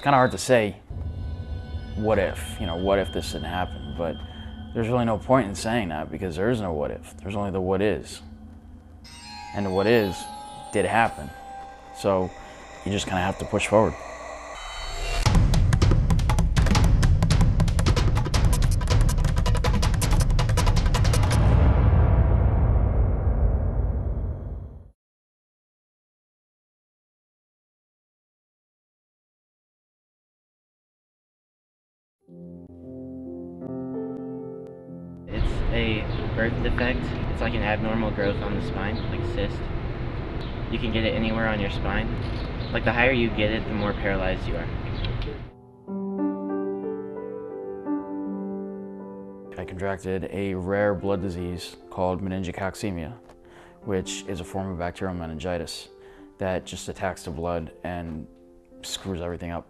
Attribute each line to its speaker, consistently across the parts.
Speaker 1: kind of hard to say, what if, what if this didn't happen? But there's really no point in saying that because there is no what if. There's only the what is. And the what is did happen. So you just kind of have to push forward.
Speaker 2: It's a birth defect. It's like an abnormal growth on the spine, like a cyst. You can get it anywhere on your spine. Like the higher you get it, the more paralyzed you are.
Speaker 1: I contracted a rare blood disease called meningococcemia, which is a form of bacterial meningitis that just attacks the blood and screws everything up.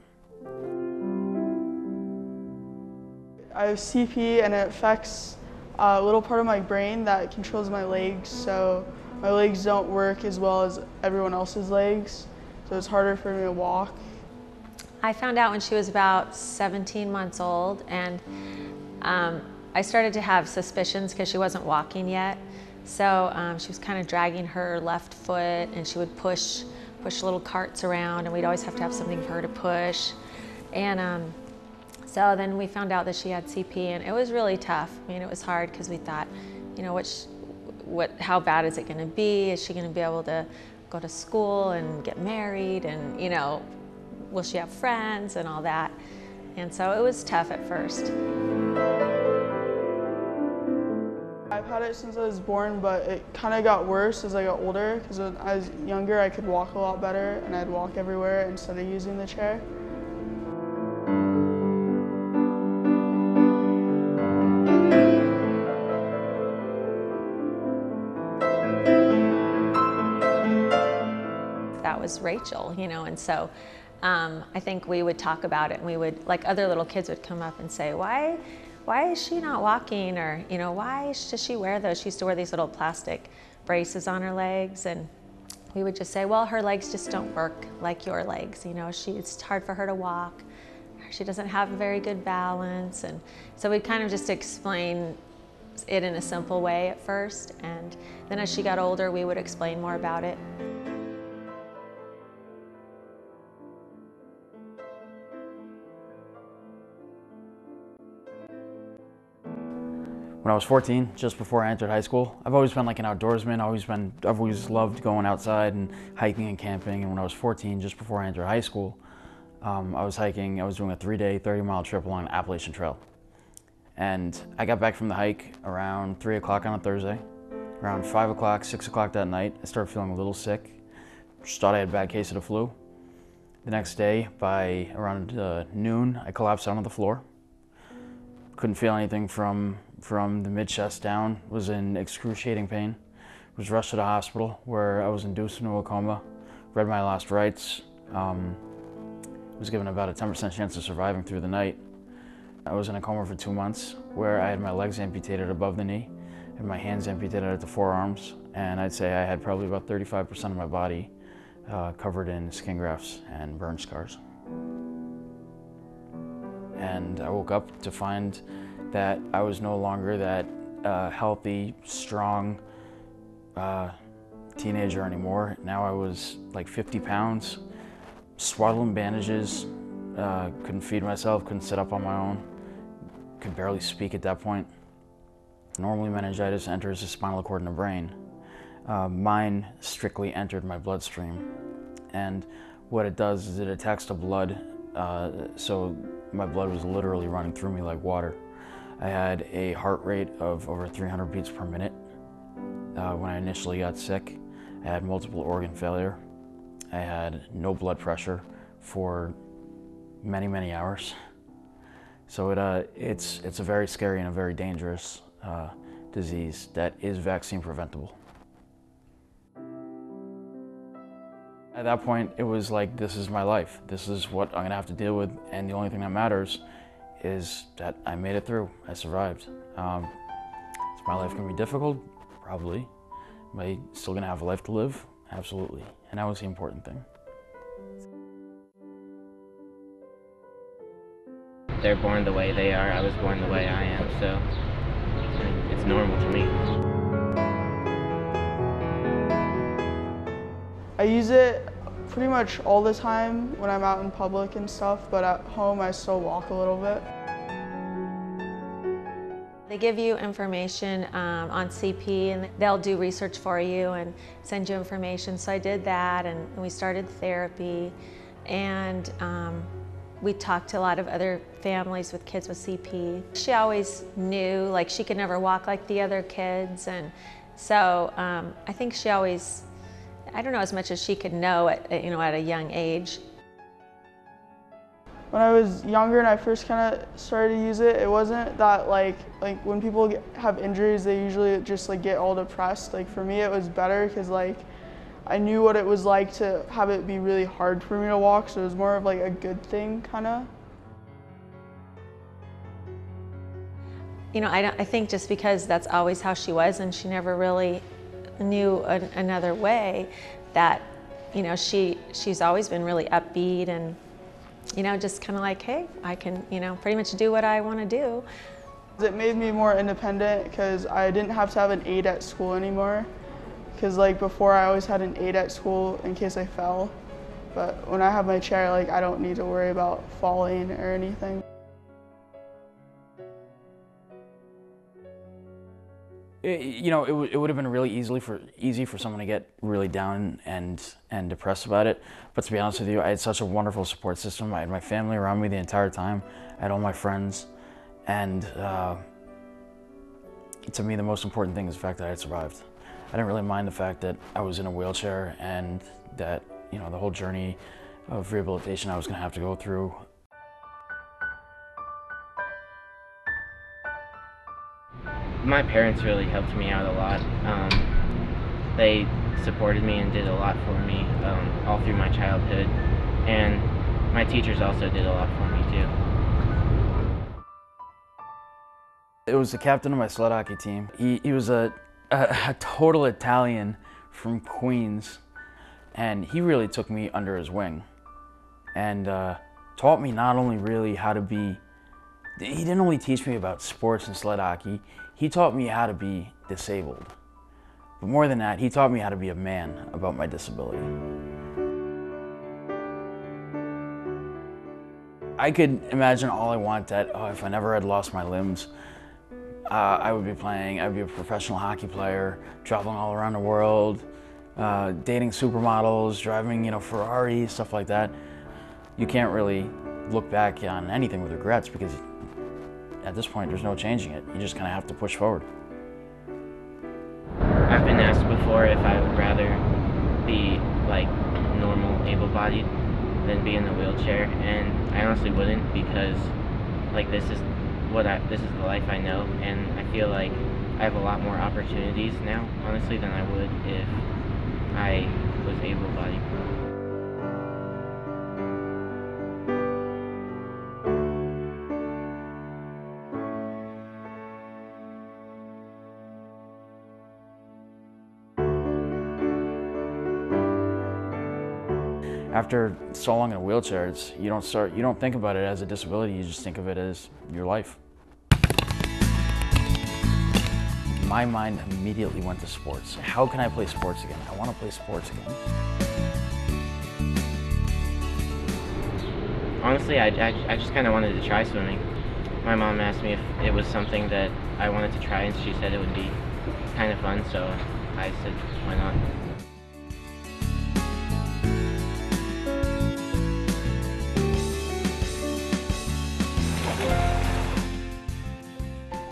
Speaker 3: I have CP and it affects a little part of my brain that controls my legs, so my legs don't work as well as everyone else's legs, so it's harder for me to walk.
Speaker 4: I found out when she was about 17 months old, and I started to have suspicions because she wasn't walking yet. So she was kind of dragging her left foot, and she would push little carts around, and we'd always have to have something for her to push. And so then we found out that she had CP, and it was really tough. I mean, it was hard because we thought, how bad is it going to be? Is she going to be able to go to school and get married, and will she have friends and all that? And so it was tough at first.
Speaker 3: I've had it since I was born, but it kind of got worse as I got older, because when I was younger I could walk a lot better, and I'd walk everywhere instead of using the chair.
Speaker 4: That was Rachel, and so I think we would talk about it, and we would, like, other little kids would come up and say, why is she not walking? Or, why does she wear those? She used to wear these little plastic braces on her legs, and we would just say, well, her legs just don't work like your legs. It's hard for her to walk. She doesn't have a very good balance. And so we'd kind of just explain it in a simple way at first, and then as she got older, we would explain more about it.
Speaker 1: When I was 14, just before I entered high school, I've always been like an outdoorsman. I've always loved going outside and hiking and camping. And when I was 14, just before I entered high school, I was hiking. I was doing a 3-day, 30-mile trip along the Appalachian Trail. And I got back from the hike around 3 o'clock on a Thursday. Around 5 o'clock, 6 o'clock that night, I started feeling a little sick. Just thought I had a bad case of the flu. The next day, by around noon, I collapsed out on the floor. Couldn't feel anything from the mid-chest down, was in excruciating pain. Was rushed to the hospital where I was induced into a coma, read my last rites, was given about a 10% chance of surviving through the night. I was in a coma for 2 months where I had my legs amputated above the knee and my hands amputated at the forearms, and I'd say I had probably about 35% of my body covered in skin grafts and burn scars. And I woke up to find that I was no longer that healthy, strong teenager anymore. Now I was like 50 pounds, swaddled in bandages, couldn't feed myself, couldn't sit up on my own, could barely speak at that point. Normally meningitis enters the spinal cord and the brain. Mine strictly entered my bloodstream. And what it does is it attacks the blood, so my blood was literally running through me like water. I had a heart rate of over 300 beats per minute. When I initially got sick, I had multiple organ failure. I had no blood pressure for many, many hours. So it's a very scary and a very dangerous disease that is vaccine preventable. At that point, it was like, this is my life. This is what I'm gonna have to deal with, and the only thing that matters is that I made it through. I survived. Is my life gonna be difficult? Probably. Am I still gonna have a life to live? Absolutely. And that was the important thing.
Speaker 2: they're born the way they are. I was born the way I am, so I mean, it's normal to me.
Speaker 3: I use it pretty much all the time when I'm out in public and stuff, but at home I still walk a little bit.
Speaker 4: They give you information on CP, and they'll do research for you and send you information. So I did that, and we started therapy, and we talked to a lot of other families with kids with CP. She always knew, like, she could never walk like the other kids, and so I think she always, I don't know as much as she could know at a young age.
Speaker 3: When I was younger and I first kind of started to use it, it wasn't that like when people have injuries, they usually just like get all depressed. Like for me, it was better because like I knew what it was like to have it be really hard for me to walk, so it was more of like a good thing, kind of.
Speaker 4: You know, I think just because that's always how she was, and she never really knew another way, that, you know, she's always been really upbeat and, you know, just kind of like, hey, I can, you know, pretty much do what I want to do.
Speaker 3: It made me more independent because I didn't have to have an aide at school anymore. Because like before, I always had an aide at school in case I fell. But when I have my chair, like I don't need to worry about falling or anything.
Speaker 1: You know, it would have been really easy for someone to get really down and depressed about it. But to be honest with you, I had such a wonderful support system. I had my family around me the entire time. I had all my friends, and to me, the most important thing is the fact that I had survived. I didn't really mind the fact that I was in a wheelchair and that, you know, the whole journey of rehabilitation I was going to have to go through.
Speaker 2: My parents really helped me out a lot. They supported me and did a lot for me all through my childhood, and my teachers also did a lot for me too.
Speaker 1: It was the captain of my sled hockey team. He was a total Italian from Queens, and he really took me under his wing and taught me not only really how to be, he didn't only teach me about sports and sled hockey, he taught me how to be disabled. But more than that, he taught me how to be a man about my disability. I could imagine all I want that, oh, if I never had lost my limbs, I would be a professional hockey player, traveling all around the world, dating supermodels, driving, you know, Ferraris, stuff like that. You can't really look back on anything with regrets because at this point, there's no changing it. You just kind of have to push forward.
Speaker 2: I've been asked before if I would rather be like normal, able-bodied than be in a wheelchair, and I honestly wouldn't, because like this is the life I know, and I feel like I have a lot more opportunities now, honestly, than I would if I was able-bodied.
Speaker 1: After so long in a wheelchair, you don't think about it as a disability, you just think of it as your life. My mind immediately went to sports. How can I play sports again? I want to play sports again.
Speaker 2: Honestly, I just kind of wanted to try swimming. My mom asked me if it was something that I wanted to try, and she said it would be kind of fun, so I said, why not?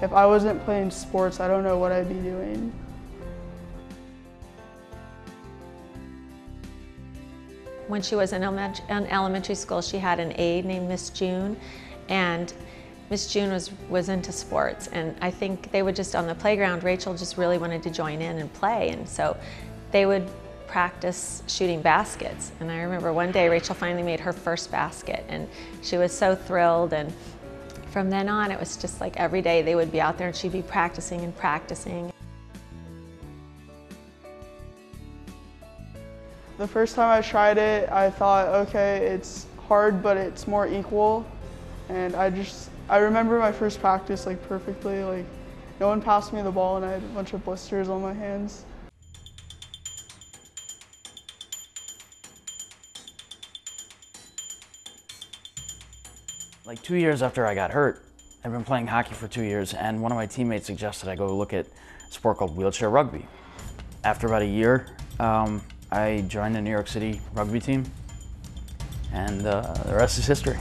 Speaker 3: If I wasn't playing sports, I don't know what I'd be doing.
Speaker 4: When she was in elementary school, she had an aide named Miss June, and Miss June was into sports, and I think they would just on the playground, Rachel just really wanted to join in and play, and so they would practice shooting baskets. And I remember one day Rachel finally made her first basket, and she was so thrilled, and from then on, it was just like every day they would be out there and she'd be practicing and practicing.
Speaker 3: The first time I tried it, I thought, okay, it's hard, but it's more equal. And I just I remember my first practice like perfectly. Like no one passed me the ball and I had a bunch of blisters on my hands.
Speaker 1: Like 2 years after I got hurt, I've been playing hockey for 2 years, and one of my teammates suggested I go look at a sport called wheelchair rugby. After about a year, I joined the New York City rugby team, and the rest is history.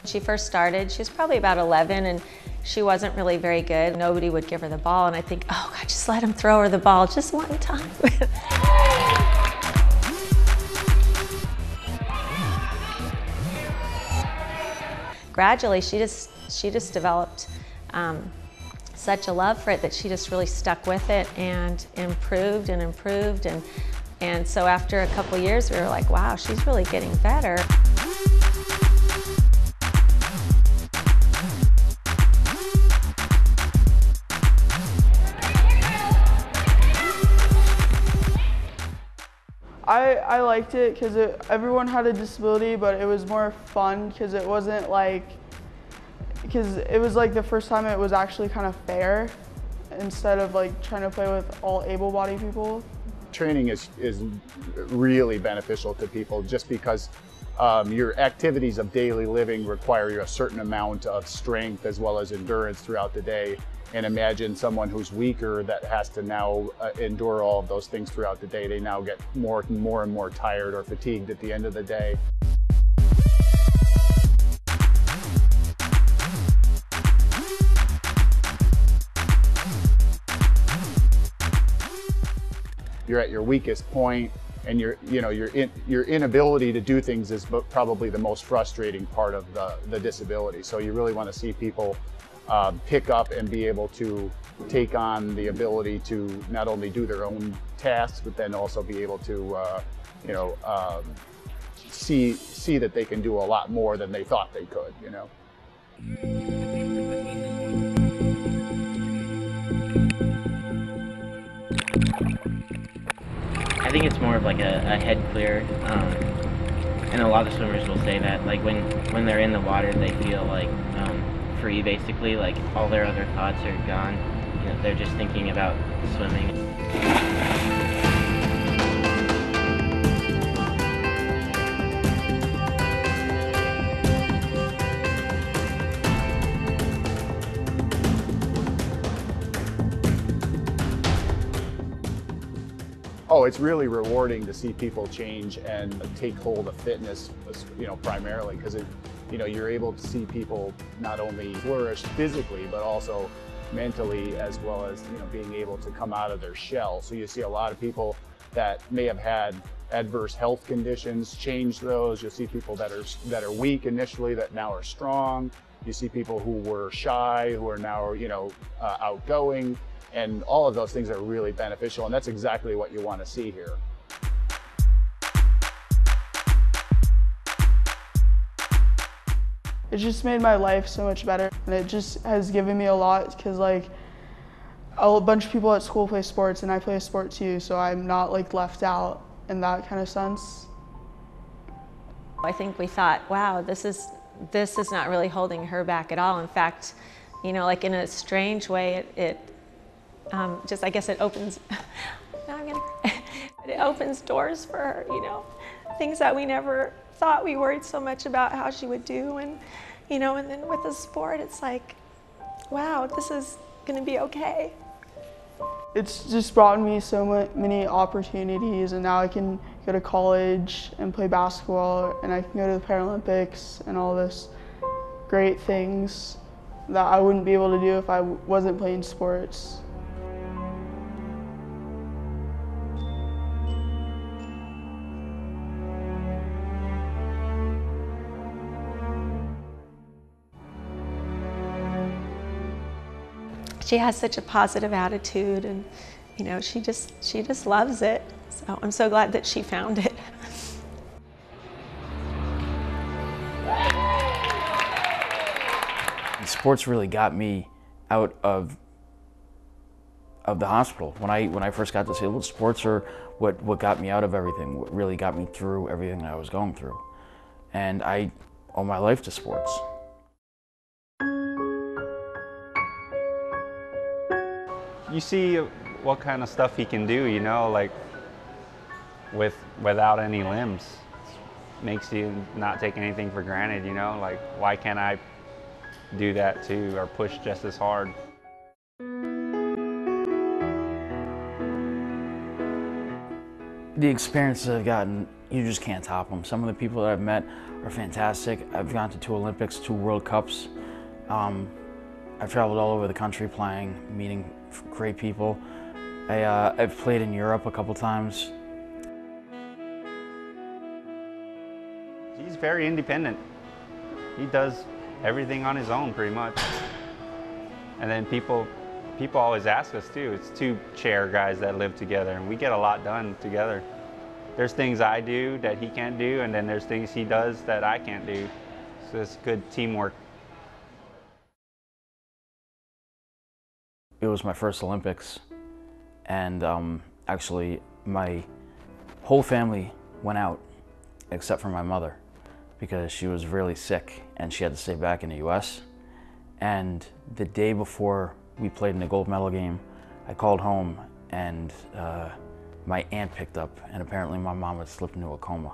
Speaker 4: She first started, she was probably about 11 and she wasn't really very good. Nobody would give her the ball and I think, oh God, just let him throw her the ball just one time. Gradually, she just developed such a love for it that she just really stuck with it and improved and improved. And so after a couple years, we were like, wow, she's really getting better.
Speaker 3: I liked it because everyone had a disability, but it was more fun because it wasn't like, because it was like the first time it was actually kind of fair instead of like trying to play with all able-bodied people.
Speaker 5: Training is really beneficial to people just because your activities of daily living require a certain amount of strength as well as endurance throughout the day. And imagine someone who's weaker that has to now endure all of those things throughout the day. They now get more and more tired or fatigued at the end of the day. You're at your weakest point, and your inability to do things is probably the most frustrating part of the disability. So you really want to see people pick up and be able to take on the ability to not only do their own tasks, but then also be able to, see that they can do a lot more than they thought they could, you know.
Speaker 2: I think it's more of like a head clear, and a lot of swimmers will say that, like when they're in the water, they feel like free, basically, like all their other thoughts are gone. You know, they're just thinking about swimming.
Speaker 5: Oh, it's really rewarding to see people change and take hold of fitness, primarily, because you're able to see people not only flourish physically, but also mentally, as well as being able to come out of their shell. So you see a lot of people that may have had adverse health conditions change those. You'll see people that are weak initially that now are strong. You see people who were shy who are now outgoing. And all of those things are really beneficial, and that's exactly what you want to see here.
Speaker 3: It just made my life so much better, and it just has given me a lot because like a bunch of people at school play sports and I play a sport too, so I'm not like left out in that kind of sense.
Speaker 4: I think we thought, wow, this is not really holding her back at all. In fact, like in a strange way, I guess it opens, it opens doors for her, things that we never thought. We worried so much about how she would do, and then with the sport, it's like, wow, this is gonna be okay.
Speaker 3: It's just brought me so many opportunities, and now I can go to college and play basketball, and I can go to the Paralympics and all this great things that I wouldn't be able to do if I wasn't playing sports.
Speaker 4: She has such a positive attitude, and you know, she just loves it. So I'm so glad that she found it.
Speaker 1: Sports really got me out of the hospital. When I first got disabled, sports are what got me out of everything, what really got me through everything that I was going through. And I owe my life to sports.
Speaker 6: You see what kind of stuff he can do, you know, like without any limbs. Makes you not take anything for granted, you know, like why can't I do that too, or push just as hard?
Speaker 1: The experiences I've gotten, you just can't top them. Some of the people that I've met are fantastic. I've gone to 2 Olympics, 2 World Cups. I've traveled all over the country playing, meeting great people. I've played in Europe a couple times.
Speaker 6: He's very independent. He does everything on his own pretty much. And then people always ask us too. It's 2 chair guys that live together, and we get a lot done together. There's things I do that he can't do, and then there's things he does that I can't do. So it's good teamwork.
Speaker 1: It was my first Olympics, and actually my whole family went out except for my mother because she was really sick and she had to stay back in the US. And the day before we played in the gold medal game, I called home, and my aunt picked up, and apparently my mom had slipped into a coma.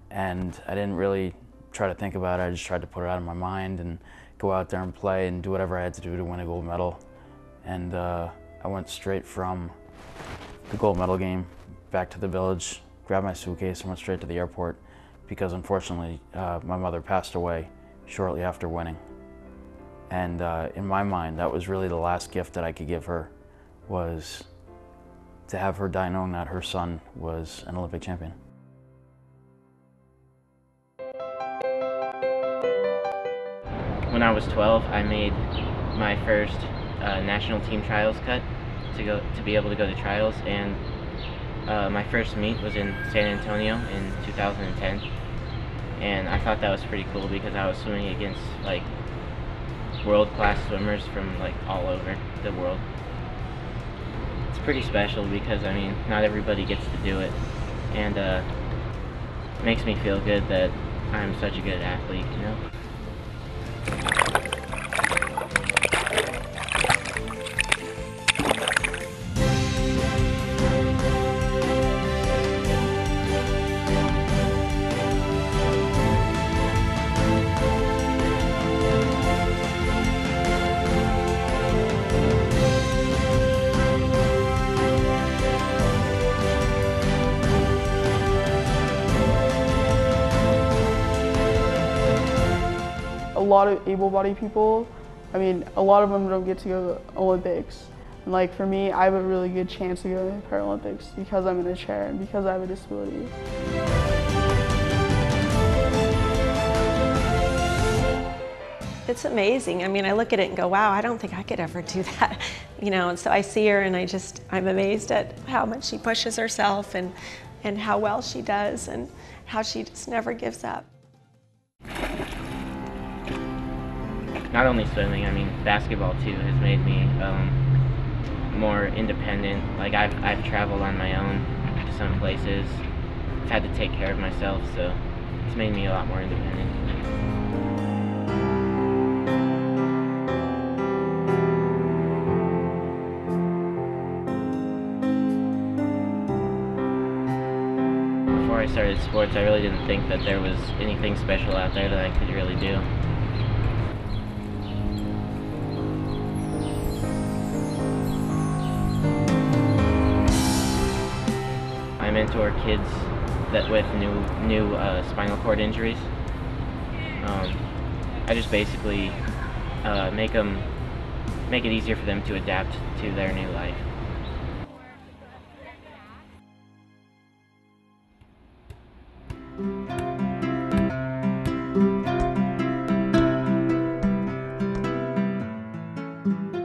Speaker 1: And I didn't really try to think about it. I just tried to put it out of my mind and go out there and play and do whatever I had to do to win a gold medal. And I went straight from the gold medal game back to the village, grabbed my suitcase, and went straight to the airport because unfortunately my mother passed away shortly after winning. And in my mind, that was really the last gift that I could give her, was to have her die knowing that her son was an Olympic champion.
Speaker 2: When I was 12, I made my first national team trials cut to be able to go to trials, and my first meet was in San Antonio in 2010, and I thought that was pretty cool because I was swimming against like world-class swimmers from like all over the world. It's pretty special because I mean not everybody gets to do it, and it makes me feel good that I'm such a good athlete, you know.
Speaker 3: A lot of able-bodied people, I mean, a lot of them don't get to go to the Olympics. And like for me, I have a really good chance to go to the Paralympics because I'm in a chair and because I have a disability.
Speaker 4: It's amazing. I mean, I look at it and go, wow, I don't think I could ever do that. You know, and so I see her and I'm amazed at how much she pushes herself and how well she does and how she just never gives up.
Speaker 2: Not only swimming, I mean basketball too has made me more independent. Like I've traveled on my own to some places. I've had to take care of myself, so it's made me a lot more independent. Before I started sports, I really didn't think that there was anything special out there that I could really do. mentor kids with new spinal cord injuries. I just basically make it easier for them to adapt to their new life.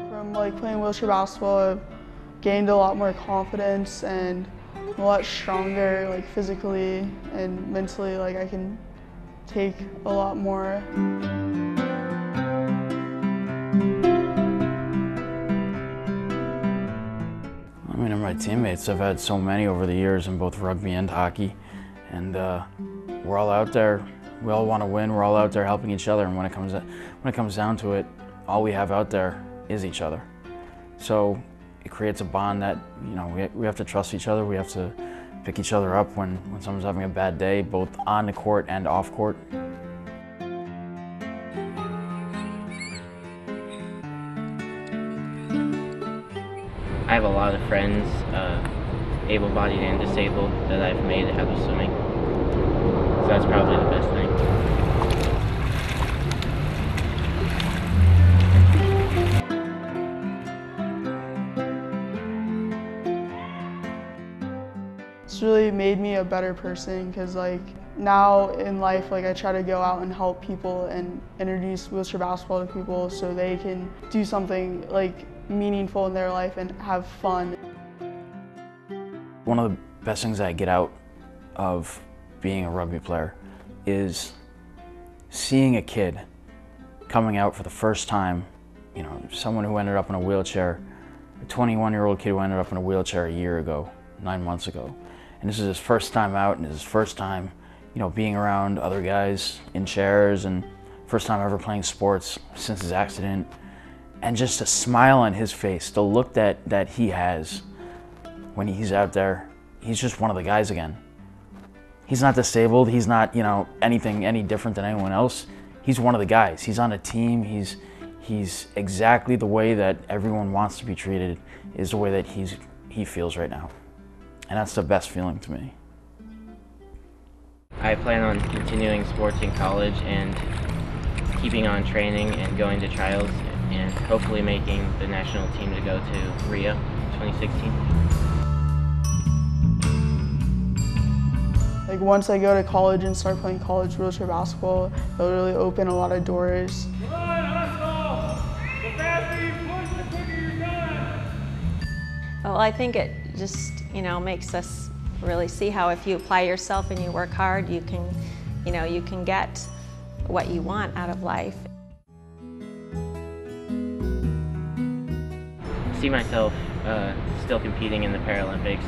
Speaker 3: From like playing wheelchair basketball, I've gained a lot more confidence and I'm a lot stronger, like physically and mentally. Like I can take a lot more.
Speaker 1: I mean, my teammates, I've had so many over the years in both rugby and hockey, and we're all out there. We all want to win. We're all out there helping each other, and when it comes down to it, all we have out there is each other. So it creates a bond that, you know, we have to trust each other. We have to pick each other up when someone's having a bad day, both on the court and off court.
Speaker 2: I have a lot of friends, able-bodied and disabled, that I've made out of swimming. So that's probably the best thing.
Speaker 3: It's really made me a better person because like now in life, like I try to go out and help people and introduce wheelchair basketball to people so they can do something like meaningful in their life and have fun.
Speaker 1: One of the best things I get out of being a rugby player is seeing a kid coming out for the first time, you know, someone who ended up in a wheelchair, a 21-year-old kid who ended up in a wheelchair a year ago, 9 months ago. And this is his first time out and his first time, you know, being around other guys in chairs and first time ever playing sports since his accident. And just a smile on his face, the look that he has when he's out there, he's just one of the guys again. He's not disabled, he's not, you know, anything any different than anyone else. He's one of the guys, he's on a team, he's exactly the way that everyone wants to be treated is the way that he feels right now. And that's the best feeling to me.
Speaker 2: I plan on continuing sports in college and keeping on training and going to trials and hopefully making the national team to go to Rio 2016.
Speaker 3: Like once I go to college and start playing college wheelchair basketball, it'll really open a lot of doors.
Speaker 7: Come on, hustle! The faster you push, the quicker you're done!
Speaker 4: Well, I think it just, you know, makes us really see how if you apply yourself and you work hard, you can, you know, you can get what you want out of life.
Speaker 2: See myself still competing in the Paralympics,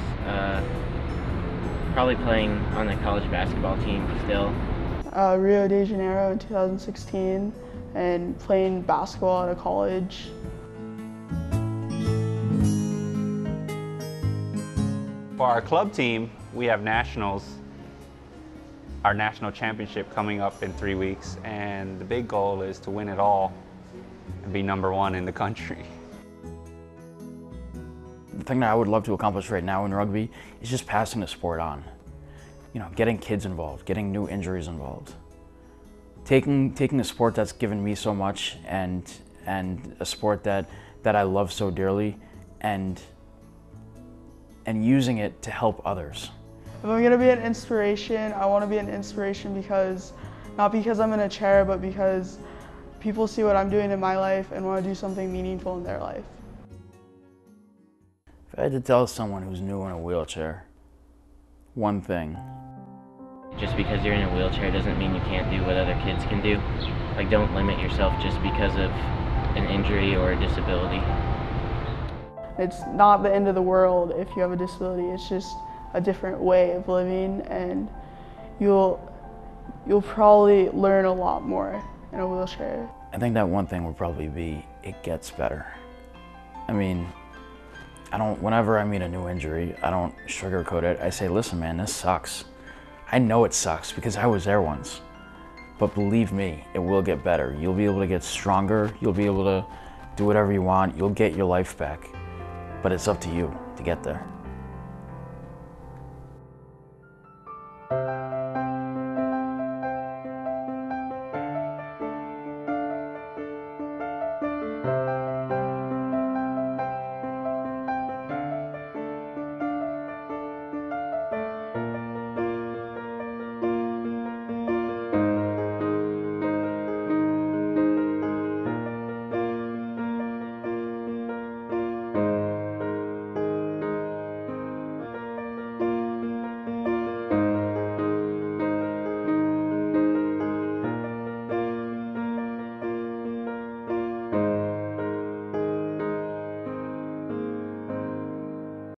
Speaker 2: probably playing on the college basketball team still.
Speaker 3: Rio de Janeiro in 2016 and playing basketball at a college.
Speaker 6: For our club team, we have nationals, our national championship coming up in 3 weeks, and the big goal is to win it all and be #1 in the country.
Speaker 1: The thing that I would love to accomplish right now in rugby is just passing the sport on. You know, getting kids involved, getting new injuries involved. Taking a sport that's given me so much and a sport that I love so dearly and using it to help others.
Speaker 3: If I'm gonna be an inspiration, I wanna be an inspiration because, not because I'm in a chair, but because people see what I'm doing in my life and wanna do something meaningful in their life.
Speaker 1: If I had to tell someone who's new in a wheelchair one thing.
Speaker 2: Just because you're in a wheelchair doesn't mean you can't do what other kids can do. Like, don't limit yourself just because of an injury or a disability.
Speaker 3: It's not the end of the world if you have a disability. It's just a different way of living, and you'll probably learn a lot more in a wheelchair.
Speaker 1: I think that one thing would probably be it gets better. I mean, whenever I meet a new injury, I don't sugarcoat it. I say, listen man, this sucks. I know it sucks because I was there once. But believe me, it will get better. You'll be able to get stronger. You'll be able to do whatever you want. You'll get your life back. But it's up to you to get there.